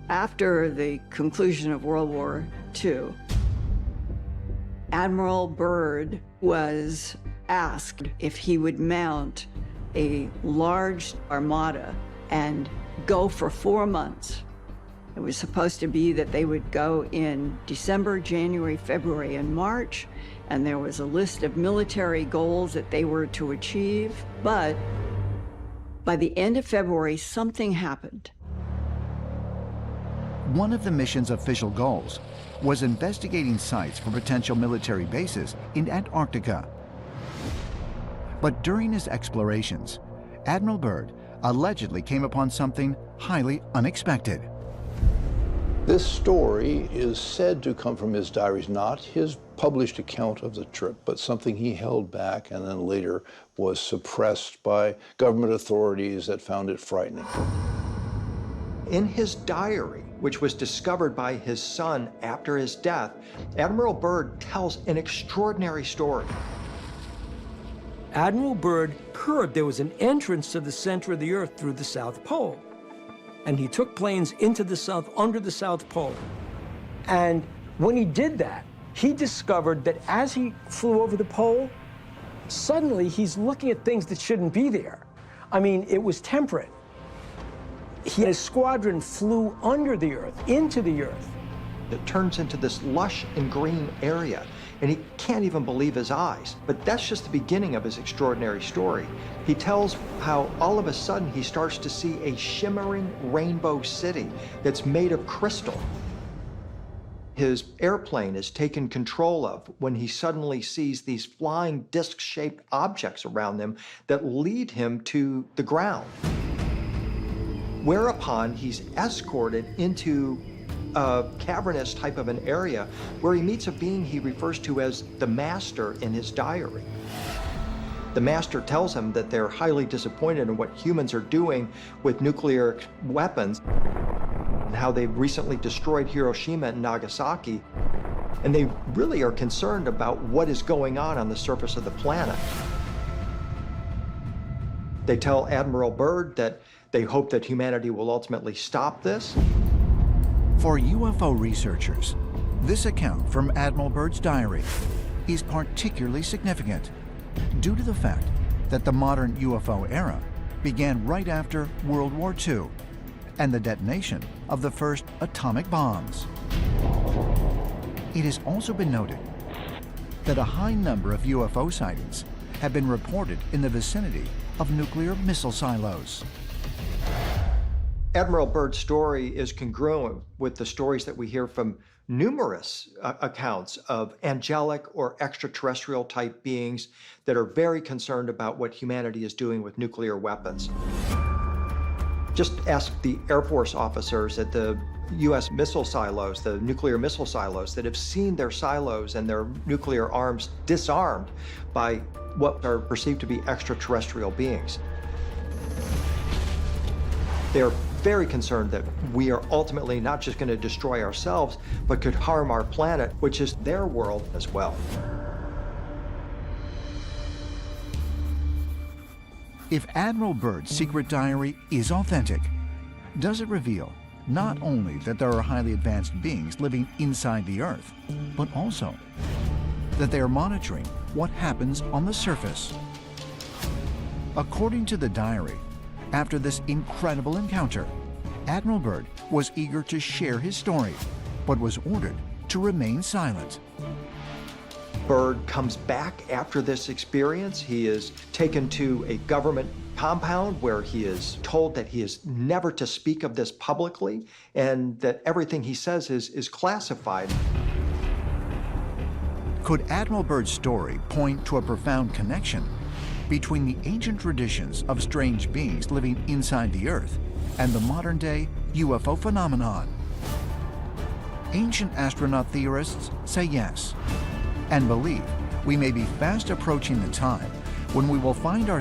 After the conclusion of World War II, Admiral Byrd was asked if he would mount a large armada and go for 4 months. It was supposed to be that they would go in December, January, February, and March, and there was a list of military goals that they were to achieve. But by the end of February, something happened. One of the mission's official goals was investigating sites for potential military bases in Antarctica. But during his explorations, Admiral Byrd allegedly came upon something highly unexpected. This story is said to come from his diaries, not his published account of the trip, but something he held back and then later was suppressed by government authorities that found it frightening. In his diary, which was discovered by his son after his death, Admiral Byrd tells an extraordinary story. Admiral Byrd heard there was an entrance to the center of the Earth through the South Pole. And he took planes into the South, under the South Pole. And when he did that, he discovered that as he flew over the pole, suddenly he's looking at things that shouldn't be there. I mean, it was temperate. His squadron flew under the Earth, into the Earth. It turns into this lush and green area, and he can't even believe his eyes. But that's just the beginning of his extraordinary story. He tells how all of a sudden he starts to see a shimmering rainbow city that's made of crystal. His airplane is taken control of when he suddenly sees these flying disc-shaped objects around him that lead him to the ground. Whereupon he's escorted into a cavernous type of an area where he meets a being he refers to as the Master in his diary. The Master tells him that they're highly disappointed in what humans are doing with nuclear weapons and how they've recently destroyed Hiroshima and Nagasaki, and they really are concerned about what is going on the surface of the planet. They tell Admiral Byrd that they hope that humanity will ultimately stop this. For UFO researchers, this account from Admiral Byrd's diary is particularly significant due to the fact that the modern UFO era began right after World War II and the detonation of the first atomic bombs. It has also been noted that a high number of UFO sightings have been reported in the vicinity of nuclear missile silos. Admiral Byrd's story is congruent with the stories that we hear from numerous accounts of angelic or extraterrestrial type beings that are very concerned about what humanity is doing with nuclear weapons. Just ask the Air Force officers at the U.S. missile silos, the nuclear missile silos, that have seen their silos and their nuclear arms disarmed by what are perceived to be extraterrestrial beings. They're very concerned that we are ultimately not just going to destroy ourselves, but could harm our planet, which is their world as well. If Admiral Byrd's secret diary is authentic, does it reveal not only that there are highly advanced beings living inside the Earth, but also that they are monitoring what happens on the surface? According to the diary, after this incredible encounter, Admiral Byrd was eager to share his story, but was ordered to remain silent. Byrd comes back after this experience. He is taken to a government compound where he is told that he is never to speak of this publicly and that everything he says is classified. Could Admiral Byrd's story point to a profound connection between the ancient traditions of strange beings living inside the Earth and the modern-day UFO phenomenon? Ancient astronaut theorists say yes, and believe we may be fast approaching the time when we will find ourselves